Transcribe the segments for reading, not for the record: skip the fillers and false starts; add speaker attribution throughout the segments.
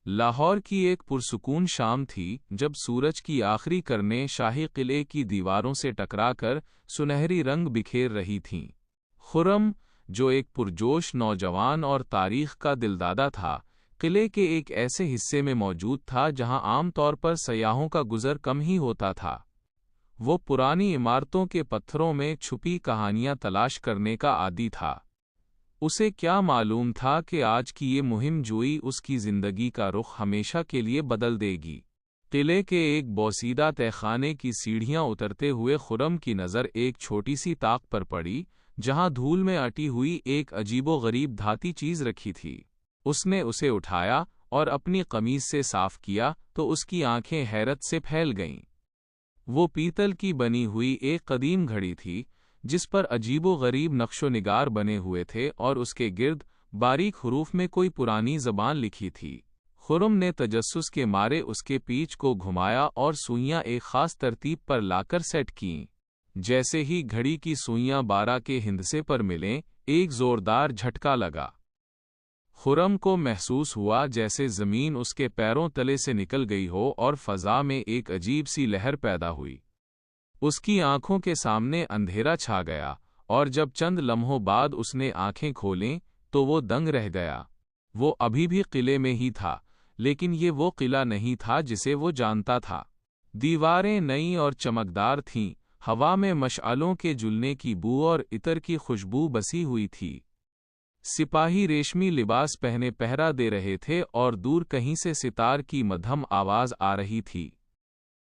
Speaker 1: لاہور کی ایک پرسکون شام تھی جب سورج کی آخری کرنیں شاہی قلعے کی دیواروں سے ٹکرا کر سنہری رنگ بکھیر رہی تھیں۔ خرم، جو ایک پرجوش نوجوان اور تاریخ کا دلدادہ تھا، قلعے کے ایک ایسے حصے میں موجود تھا جہاں عام طور پر سیاحوں کا گزر کم ہی ہوتا تھا۔ وہ پرانی عمارتوں کے پتھروں میں چھپی کہانیاں تلاش کرنے کا عادی تھا۔ اسے کیا معلوم تھا کہ آج کی یہ مہم جوئی اس کی زندگی کا رخ ہمیشہ کے لیے بدل دے گی۔ قلعے کے ایک بوسیدہ تہخانے کی سیڑھیاں اترتے ہوئے خرم کی نظر ایک چھوٹی سی طاق پر پڑی، جہاں دھول میں اٹی ہوئی ایک عجیب و غریب دھاتی چیز رکھی تھی۔ اس نے اسے اٹھایا اور اپنی قمیض سے صاف کیا تو اس کی آنکھیں حیرت سے پھیل گئیں۔ وہ پیتل کی بنی ہوئی ایک قدیم گھڑی تھی، جس پر عجیب و غریب نقش و نگار بنے ہوئے تھے اور اس کے گرد باریک حروف میں کوئی پرانی زبان لکھی تھی۔ خرم نے تجسس کے مارے اس کے پیچ کو گھمایا اور سوئیاں ایک خاص ترتیب پر لا کر سیٹ کیں۔ جیسے ہی گھڑی کی سوئیاں بارہ کے ہندسے پر ملیں، ایک زوردار جھٹکا لگا۔ خرم کو محسوس ہوا جیسے زمین اس کے پیروں تلے سے نکل گئی ہو اور فضا میں ایک عجیب سی لہر پیدا ہوئی۔ اس کی آنکھوں کے سامنے اندھیرا چھا گیا، اور جب چند لمحوں بعد اس نے آنکھیں کھولیں تو وہ دنگ رہ گیا۔ وہ ابھی بھی قلعے میں ہی تھا، لیکن یہ وہ قلعہ نہیں تھا جسے وہ جانتا تھا۔ دیواریں نئی اور چمکدار تھیں، ہوا میں مشعلوں کے جلنے کی بو اور عطر کی خوشبو بسی ہوئی تھی۔ سپاہی ریشمی لباس پہنے پہرا دے رہے تھے اور دور کہیں سے ستار کی مدھم آواز آ رہی تھی۔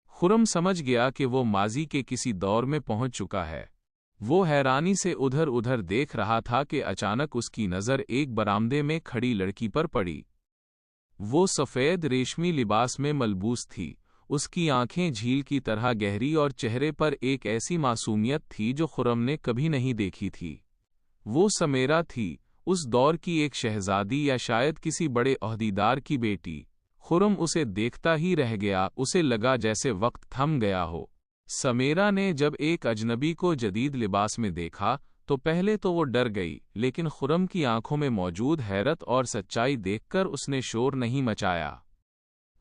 Speaker 1: خرم سمجھ گیا کہ وہ ماضی کے کسی دور میں پہنچ چکا ہے۔ وہ حیرانی سے ادھر ادھر دیکھ رہا تھا کہ اچانک اس کی نظر ایک برآمدے میں کھڑی لڑکی پر پڑی۔ وہ سفید ریشمی لباس میں ملبوس تھی، اس کی آنکھیں جھیل کی طرح گہری اور چہرے پر ایک ایسی معصومیت تھی جو خرم نے کبھی نہیں دیکھی تھی۔ وہ سمیرا تھی، اس دور کی ایک شہزادی یا شاید کسی بڑے عہدیدار کی بیٹی۔ خرم اسے دیکھتا ہی رہ گیا، اسے لگا جیسے وقت تھم گیا ہو۔ سمیرا نے جب ایک اجنبی کو جدید لباس میں دیکھا تو پہلے تو وہ ڈر گئی، لیکن خرم کی آنکھوں میں موجود حیرت اور سچائی دیکھ کر اس نے شور نہیں مچایا۔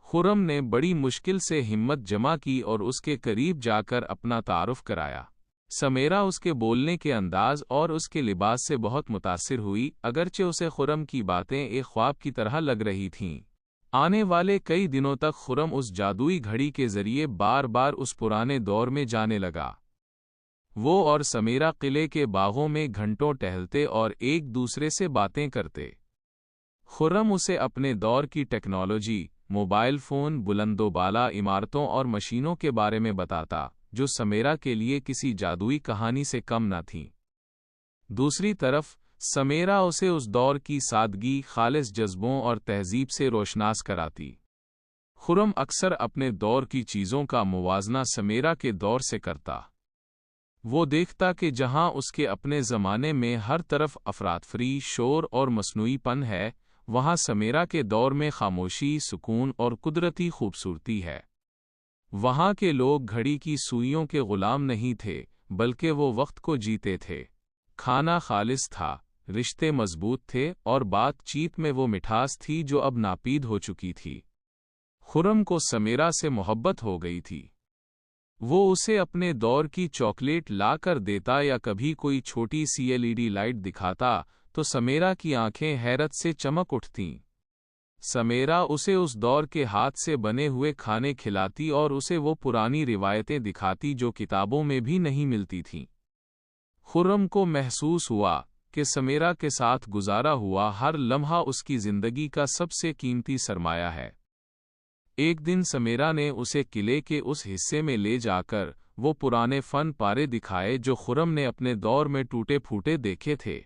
Speaker 1: خرم نے بڑی مشکل سے ہمت جمع کی اور اس کے قریب جا کر اپنا تعارف کرایا۔ سمیرا اس کے بولنے کے انداز اور اس کے لباس سے بہت متاثر ہوئی، اگرچہ اسے خرم کی باتیں ایک خواب کی طرح لگ رہی تھیں۔ آنے والے کئی دنوں تک خرم اس جادوئی گھڑی کے ذریعے بار بار اس پرانے دور میں جانے لگا۔ وہ اور سمیرا قلعے کے باغوں میں گھنٹوں ٹہلتے اور ایک دوسرے سے باتیں کرتے۔ خرم اسے اپنے دور کی ٹیکنالوجی، موبائل فون، بلند و بالا عمارتوں اور مشینوں کے بارے میں بتاتا، جو سمیرا کے لیے کسی جادوئی کہانی سے کم نہ تھیں۔ دوسری طرف سمیرا اسے اس دور کی سادگی، خالص جذبوں اور تہذیب سے روشناس کراتی۔ خرم اکثر اپنے دور کی چیزوں کا موازنہ سمیرا کے دور سے کرتا۔ وہ دیکھتا کہ جہاں اس کے اپنے زمانے میں ہر طرف افراتفری، شور اور مصنوعی پن ہے، وہاں سمیرا کے دور میں خاموشی، سکون اور قدرتی خوبصورتی ہے۔ وہاں کے لوگ گھڑی کی سوئیوں کے غلام نہیں تھے، بلکہ وہ وقت کو جیتے تھے۔ کھانا خالص تھا، رشتے مضبوط تھے اور بات چیت میں وہ مٹھاس تھی جو اب ناپید ہو چکی تھی۔ خرم کو سمیرا سے محبت ہو گئی تھی۔ وہ اسے اپنے دور کی چاکلیٹ لا کر دیتا یا کبھی کوئی چھوٹی سی LED لائٹ دکھاتا تو سمیرا کی آنکھیں حیرت سے چمک اٹھتیں۔ سمیرا اسے اس دور کے ہاتھ سے بنے ہوئے کھانے کھلاتی اور اسے وہ پرانی روایتیں دکھاتی جو کتابوں میں بھی نہیں ملتی تھیں۔ خرم کو محسوس ہوا کہ سمیرا کے ساتھ گزارا ہوا ہر لمحہ اس کی زندگی کا سب سے قیمتی سرمایہ ہے۔ ایک دن سمیرا نے اسے قلعے کے اس حصے میں لے جا کر وہ پرانے فن پارے دکھائے جو خرم نے اپنے دور میں ٹوٹے پھوٹے دیکھے تھے۔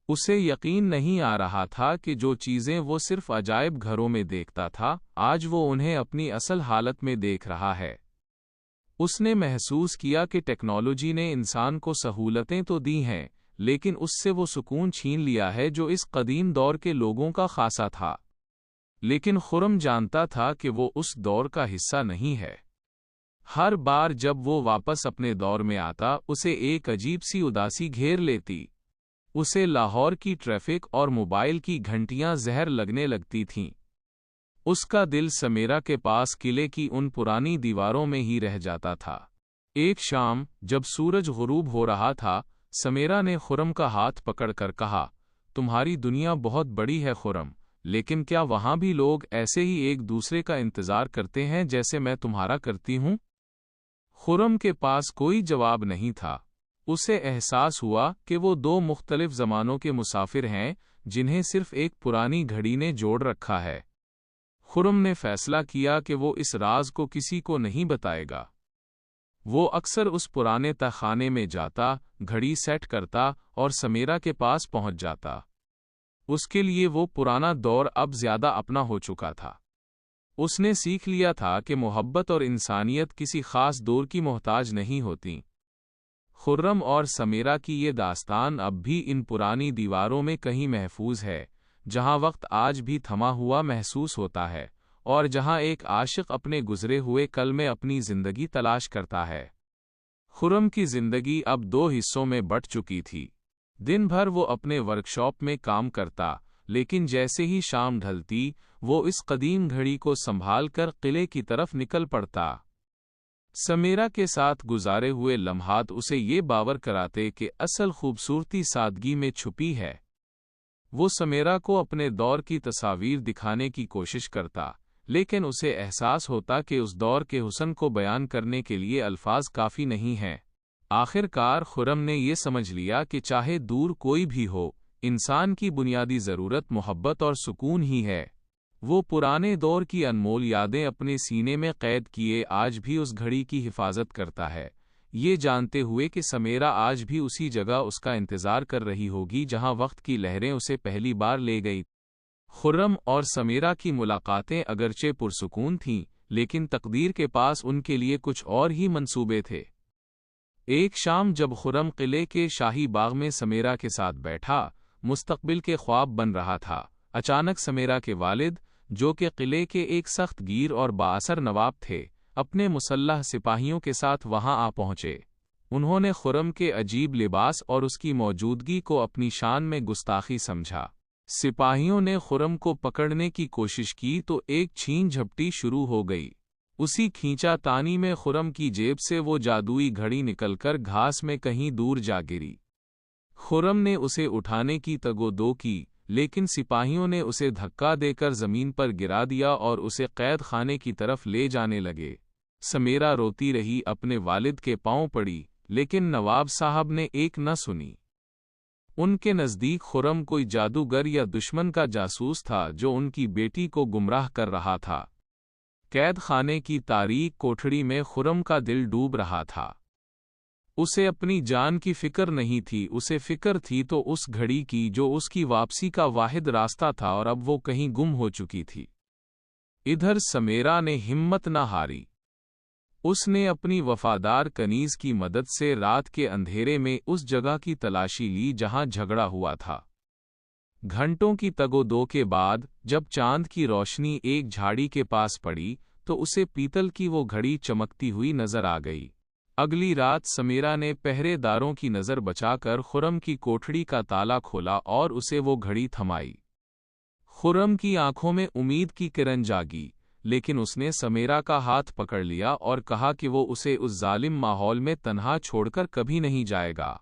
Speaker 1: اسے یقین نہیں آ رہا تھا کہ جو چیزیں وہ صرف عجائب گھروں میں دیکھتا تھا، آج وہ انہیں اپنی اصل حالت میں دیکھ رہا ہے۔ اس نے محسوس کیا کہ ٹیکنالوجی نے انسان کو سہولتیں تو دی ہیں، لیکن اس سے وہ سکون چھین لیا ہے جو اس قدیم دور کے لوگوں کا خاصا تھا۔ لیکن خرم جانتا تھا کہ وہ اس دور کا حصہ نہیں ہے۔ ہر بار جب وہ واپس اپنے دور میں آتا، اسے ایک عجیب سی اداسی گھیر لیتی۔ اسے لاہور کی ٹریفک اور موبائل کی گھنٹیاں زہر لگنے لگتی تھیں۔ اس کا دل سمیرا کے پاس قلعے کی ان پرانی دیواروں میں ہی رہ جاتا تھا۔ ایک شام جب سورج غروب ہو رہا تھا، سمیرا نے خرم کا ہاتھ پکڑ کر کہا، تمہاری دنیا بہت بڑی ہے خرم، لیکن کیا وہاں بھی لوگ ایسے ہی ایک دوسرے کا انتظار کرتے ہیں جیسے میں تمہارا کرتی ہوں؟ خرم کے پاس کوئی جواب نہیں تھا۔ اسے احساس ہوا کہ وہ دو مختلف زمانوں کے مسافر ہیں جنہیں صرف ایک پرانی گھڑی نے جوڑ رکھا ہے۔ خرم نے فیصلہ کیا کہ وہ اس راز کو کسی کو نہیں بتائے گا۔ وہ اکثر اس پرانے تہخانے میں جاتا، گھڑی سیٹ کرتا اور سمیرا کے پاس پہنچ جاتا۔ اس کے لیے وہ پرانا دور اب زیادہ اپنا ہو چکا تھا۔ اس نے سیکھ لیا تھا کہ محبت اور انسانیت کسی خاص دور کی محتاج نہیں ہوتی۔ خرم اور سمیرا کی یہ داستان اب بھی ان پرانی دیواروں میں کہیں محفوظ ہے، جہاں وقت آج بھی تھما ہوا محسوس ہوتا ہے، اور جہاں ایک عاشق اپنے گزرے ہوئے کل میں اپنی زندگی تلاش کرتا ہے۔ خرم کی زندگی اب دو حصوں میں بٹ چکی تھی۔ دن بھر وہ اپنے ورکشاپ میں کام کرتا، لیکن جیسے ہی شام ڈھلتی، وہ اس قدیم گھڑی کو سنبھال کر قلعے کی طرف نکل پڑتا۔ سمیرا کے ساتھ گزارے ہوئے لمحات اسے یہ باور کراتے کہ اصل خوبصورتی سادگی میں چھپی ہے۔ وہ سمیرا کو اپنے دور کی تصاویر دکھانے کی کوشش کرتا، لیکن اسے احساس ہوتا کہ اس دور کے حسن کو بیان کرنے کے لیے الفاظ کافی نہیں ہیں۔ آخر کار خرم نے یہ سمجھ لیا کہ چاہے دور کوئی بھی ہو، انسان کی بنیادی ضرورت محبت اور سکون ہی ہے۔ وہ پرانے دور کی انمول یادیں اپنے سینے میں قید کیے آج بھی اس گھڑی کی حفاظت کرتا ہے، یہ جانتے ہوئے کہ سمیرا آج بھی اسی جگہ اس کا انتظار کر رہی ہوگی جہاں وقت کی لہریں اسے پہلی بار لے گئی۔ خرم اور سمیرا کی ملاقاتیں اگرچہ پرسکون تھیں، لیکن تقدیر کے پاس ان کے لیے کچھ اور ہی منصوبے تھے۔ ایک شام جب خرم قلعے کے شاہی باغ میں سمیرا کے ساتھ بیٹھا، مستقبل کے خواب بن رہا تھا، اچانک سمیرا کے والد، جو کہ قلعے کے ایک سخت گیر اور بااثر نواب تھے، اپنے مسلح سپاہیوں کے ساتھ وہاں آ پہنچے۔ انہوں نے خرم کے عجیب لباس اور اس کی موجودگی کو اپنی شان میں گستاخی سمجھا۔ سپاہیوں نے خرم کو پکڑنے کی کوشش کی تو ایک چھین جھپٹی شروع ہو گئی۔ اسی کھینچا تانی میں خرم کی جیب سے وہ جادوئی گھڑی نکل کر گھاس میں کہیں دور جا گری۔ خرم نے اسے اٹھانے کی تگودو کی، لیکن سپاہیوں نے اسے دھکا دے کر زمین پر گرا دیا اور اسے قید خانے کی طرف لے جانے لگے۔ سمیرا روتی رہی، اپنے والد کے پاؤں پڑی، لیکن نواب صاحب نے ایک نہ سنی۔ ان کے نزدیک خرم کوئی جادوگر یا دشمن کا جاسوس تھا جو ان کی بیٹی کو گمراہ کر رہا تھا۔ قید خانے کی تاریک کوٹھڑی میں خرم کا دل ڈوب رہا تھا۔ اسے اپنی جان کی فکر نہیں تھی، اسے فکر تھی تو اس گھڑی کی جو اس کی واپسی کا واحد راستہ تھا، اور اب وہ کہیں گم ہو چکی تھی۔ ادھر سمیرا نے ہمت نہ ہاری۔ اس نے اپنی وفادار کنیز کی مدد سے رات کے اندھیرے میں اس جگہ کی تلاشی لی جہاں جھگڑا ہوا تھا۔ گھنٹوں کی تگودو کے بعد جب چاند کی روشنی ایک جھاڑی کے پاس پڑی تو اسے پیتل کی وہ گھڑی چمکتی ہوئی نظر آ گئی۔ اگلی رات سمیرا نے پہرے داروں کی نظر بچا کر خرم کی کوٹھڑی کا تالا کھولا اور اسے وہ گھڑی تھمائی۔ خرم کی آنکھوں میں امید کی کرن جاگی، لیکن اس نے سمیرا کا ہاتھ پکڑ لیا اور کہا کہ وہ اسے اس ظالم ماحول میں تنہا چھوڑ کر کبھی نہیں جائے گا۔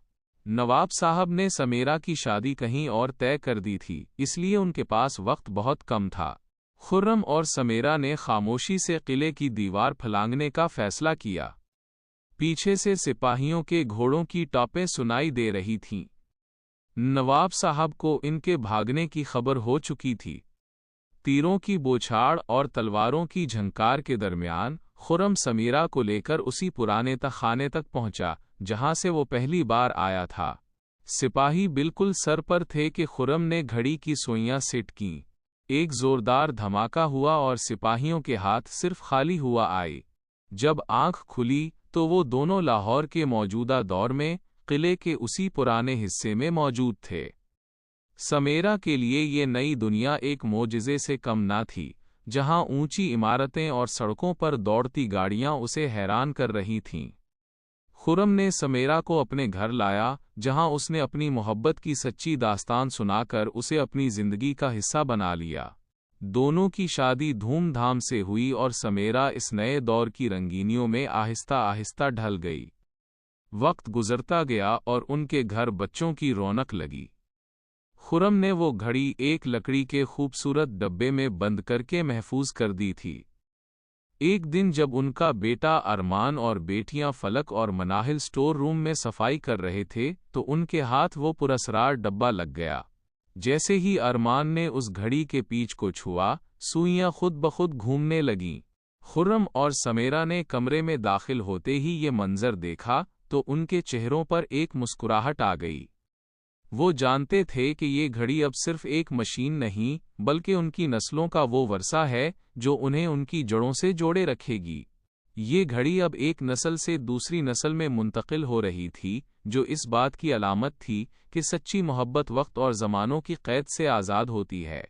Speaker 1: نواب صاحب نے سمیرا کی شادی کہیں اور طے کر دی تھی، اس لیے ان کے پاس وقت بہت کم تھا۔ خرم اور سمیرا نے خاموشی سے قلعے کی دیوار پھلانگنے کا فیصلہ کیا۔ پیچھے سے سپاہیوں کے گھوڑوں کی ٹاپیں سنائی دے رہی تھیں۔ نواب صاحب کو ان کے بھاگنے کی خبر ہو چکی تھی۔ تیروں کی بوچھاڑ اور تلواروں کی جھنکار کے درمیان خرم سمیرا کو لے کر اسی پرانے تہخانے تک پہنچا جہاں سے وہ پہلی بار آیا تھا۔ سپاہی بالکل سر پر تھے کہ خرم نے گھڑی کی سوئیاں سیٹ کیں۔ ایک زوردار دھماکہ ہوا اور سپاہیوں کے ہاتھ صرف خالی ہوا آئے۔ جب آنکھ کھلی تو وہ دونوں لاہور کے موجودہ دور میں قلعے کے اسی پرانے حصے میں موجود تھے۔ سمیرا کے لیے یہ نئی دنیا ایک معجزے سے کم نہ تھی، جہاں اونچی عمارتیں اور سڑکوں پر دوڑتی گاڑیاں اسے حیران کر رہی تھیں۔ خرم نے سمیرا کو اپنے گھر لایا، جہاں اس نے اپنی محبت کی سچی داستان سنا کر اسے اپنی زندگی کا حصہ بنا لیا۔ دونوں کی شادی دھوم دھام سے ہوئی اور سمیرا اس نئے دور کی رنگینیوں میں آہستہ آہستہ ڈھل گئی۔ وقت گزرتا گیا اور ان کے گھر بچوں کی رونق لگی۔ خرم نے وہ گھڑی ایک لکڑی کے خوبصورت ڈبے میں بند کر کے محفوظ کر دی تھی۔ ایک دن جب ان کا بیٹا ارمان اور بیٹیاں فلک اور مناہل سٹور روم میں صفائی کر رہے تھے تو ان کے ہاتھ وہ پراسرار ڈبہ لگ گیا۔ جیسے ہی ارمان نے اس گھڑی کے پیچ کو چھوا، سوئیاں خود بخود گھومنے لگیں۔ خرم اور سمیرا نے کمرے میں داخل ہوتے ہی یہ منظر دیکھا تو ان کے چہروں پر ایک مسکراہٹ آ گئی۔ وہ جانتے تھے کہ یہ گھڑی اب صرف ایک مشین نہیں بلکہ ان کی نسلوں کا وہ ورثہ ہے جو انہیں ان کی جڑوں سے جوڑے رکھے گی۔ یہ گھڑی اب ایک نسل سے دوسری نسل میں منتقل ہو رہی تھی، جو اس بات کی علامت تھی کہ سچی محبت وقت اور زمانوں کی قید سے آزاد ہوتی ہے۔